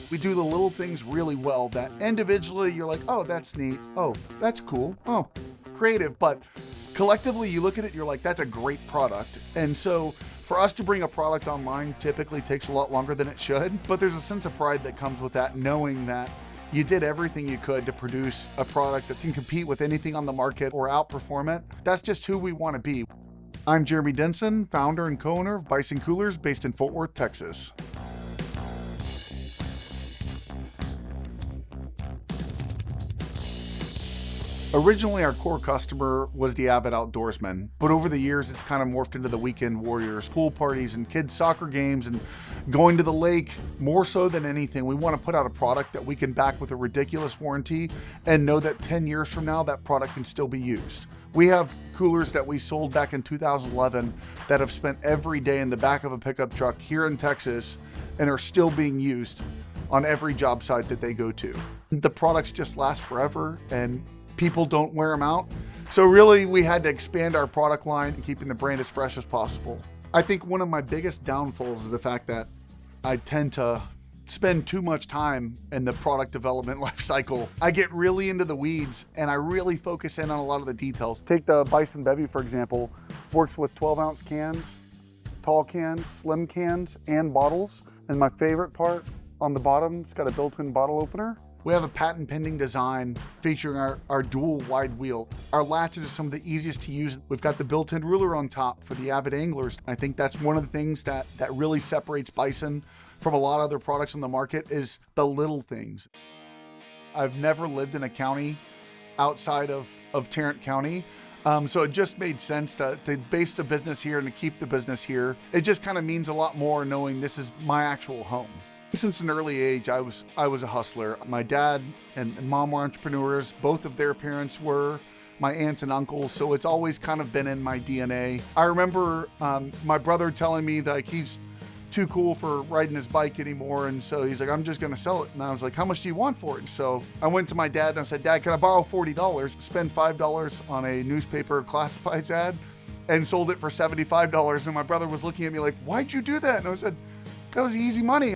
We do the little things really well that individually you're like, oh, that's neat. Oh, that's cool. Oh, creative. But collectively you look at it, you're like, that's a great product. And so for us to bring a product online typically takes a lot longer than it should, but there's a sense of pride that comes with that, knowing that you did everything you could to produce a product that can compete with anything on the market or outperform it. That's just who we want to be. I'm Jeremy Denson, founder and co-owner of Bison Coolers based in Fort Worth, Texas. Originally, our core customer was the avid outdoorsman, but over the years, it's kind of morphed into the weekend warriors, pool parties and kids' soccer games and going to the lake. More so than anything, we want to put out a product that we can back with a ridiculous warranty and know that 10 years from now, that product can still be used. We have coolers that we sold back in 2011 that have spent every day in the back of a pickup truck here in Texas and are still being used on every job site that they go to. The products just last forever and people don't wear them out. So really we had to expand our product line and keeping the brand as fresh as possible. I think one of my biggest downfalls is the fact that I tend to spend too much time in the product development life cycle. I get really into the weeds and I really focus in on a lot of the details. Take the Bison Bevy, for example, works with 12-ounce cans, tall cans, slim cans, and bottles. And my favorite part, on the bottom, it's got a built-in bottle opener. We have a patent pending design featuring our dual wide wheel. Our latches are some of the easiest to use. We've got the built-in ruler on top for the avid anglers. I think that's one of the things that really separates Bison from a lot of other products on the market is the little things. I've never lived in a county outside of Tarrant County. So it just made sense to base the business here and to keep the business here. It just kind of means a lot more knowing this is my actual home. Since an early age, I was a hustler. My dad and mom were entrepreneurs. Both of their parents were, my aunts and uncles. So it's always kind of been in my DNA. I remember my brother telling me that he's too cool for riding his bike anymore. And so he's like, I'm just going to sell it. And I was like, how much do you want for it? And so I went to my dad and I said, Dad, can I borrow $40? Spend $5 on a newspaper classifieds ad and sold it for $75. And my brother was looking at me like, why'd you do that? And I said, that was easy money.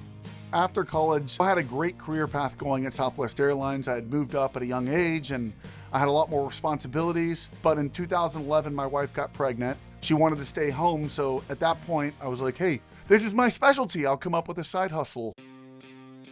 After college, I had a great career path going at Southwest Airlines. I had moved up at a young age and I had a lot more responsibilities. But in 2011, my wife got pregnant. She wanted to stay home. So at that point, I was like, hey, this is my specialty. I'll come up with a side hustle.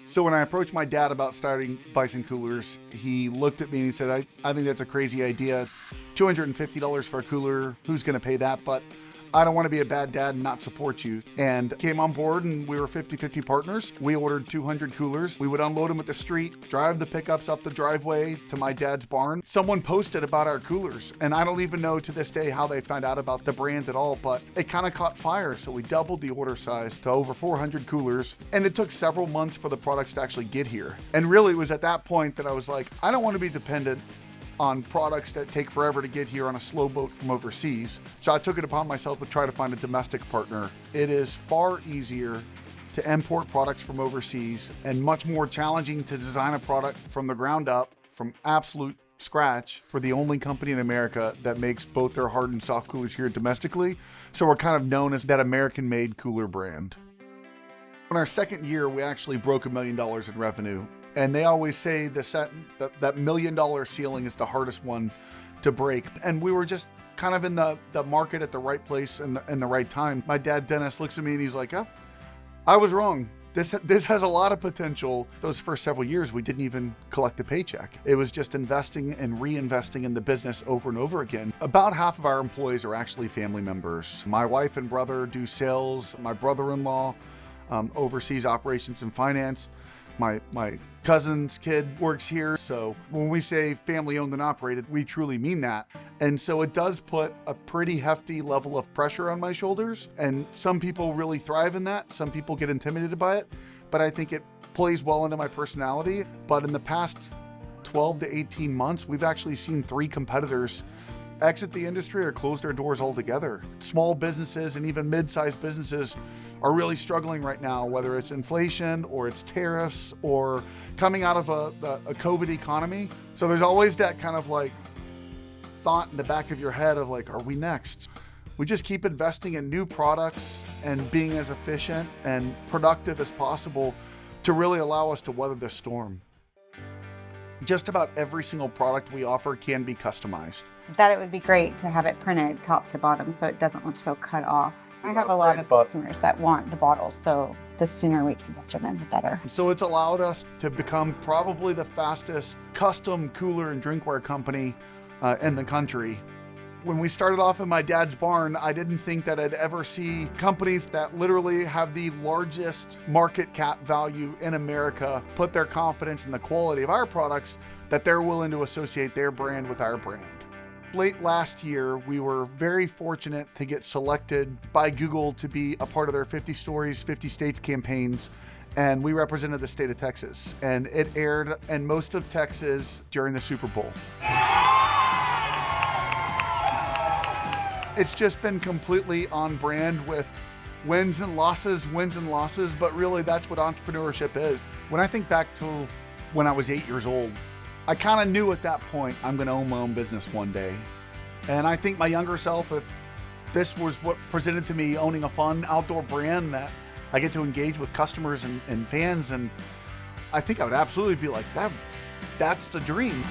So when I approached my dad about starting Bison Coolers, he looked at me and he said, I think that's a crazy idea. $250 for a cooler, who's gonna pay that? But I don't want to be a bad dad and not support you. And came on board and we were 50-50 partners. We ordered 200 coolers. We would unload them at the street, drive the pickups up the driveway to my dad's barn. Someone posted about our coolers and I don't even know to this day how they found out about the brand at all, but it kind of caught fire. So we doubled the order size to over 400 coolers and it took several months for the products to actually get here. And really it was at that point that I was like, I don't want to be dependent on products that take forever to get here on a slow boat from overseas. So I took it upon myself to try to find a domestic partner. It is far easier to import products from overseas and much more challenging to design a product from the ground up, from absolute scratch, for the only company in America that makes both their hard and soft coolers here domestically. So we're kind of known as that American-made cooler brand. In our second year, we actually broke $1 million in revenue. And they always say that $1 million ceiling is the hardest one to break. And we were just kind of in the market at the right place and the right time. My dad, Dennis, looks at me and he's like, oh, I was wrong. This has a lot of potential. Those first several years, we didn't even collect a paycheck. It was just investing and reinvesting in the business over and over again. About half of our employees are actually family members. My wife and brother do sales. My brother-in-law oversees operations and finance. My cousin's kid works here. So when we say family owned and operated, we truly mean that. And so it does put a pretty hefty level of pressure on my shoulders. And some people really thrive in that. Some people get intimidated by it, but I think it plays well into my personality. But in the past 12 to 18 months, we've actually seen 3 competitors exit the industry or close their doors altogether. Small businesses and even mid-sized businesses are really struggling right now, whether it's inflation or it's tariffs or coming out of a COVID economy. So there's always that kind of like thought in the back of your head of like, are we next? We just keep investing in new products and being as efficient and productive as possible to really allow us to weather this storm. Just about every single product we offer can be customized. That it would be great to have it printed top to bottom so it doesn't look so cut off. I have a lot of customers that want the bottles, so the sooner we can get them in, the better. So it's allowed us to become probably the fastest custom cooler and drinkware company in the country. When we started off in my dad's barn, I didn't think that I'd ever see companies that literally have the largest market cap value in America put their confidence in the quality of our products, that they're willing to associate their brand with our brand. Late last year, we were very fortunate to get selected by Google to be a part of their 50 Stories, 50 States campaigns, and we represented the state of Texas. And it aired in most of Texas during the Super Bowl. It's just been completely on brand with wins and losses, but really that's what entrepreneurship is. When I think back to when I was 8 years old, I kind of knew at that point I'm going to own my own business one day. And I think my younger self, if this was what presented to me, owning a fun outdoor brand that I get to engage with customers and fans, and I think I would absolutely be like, that's the dream.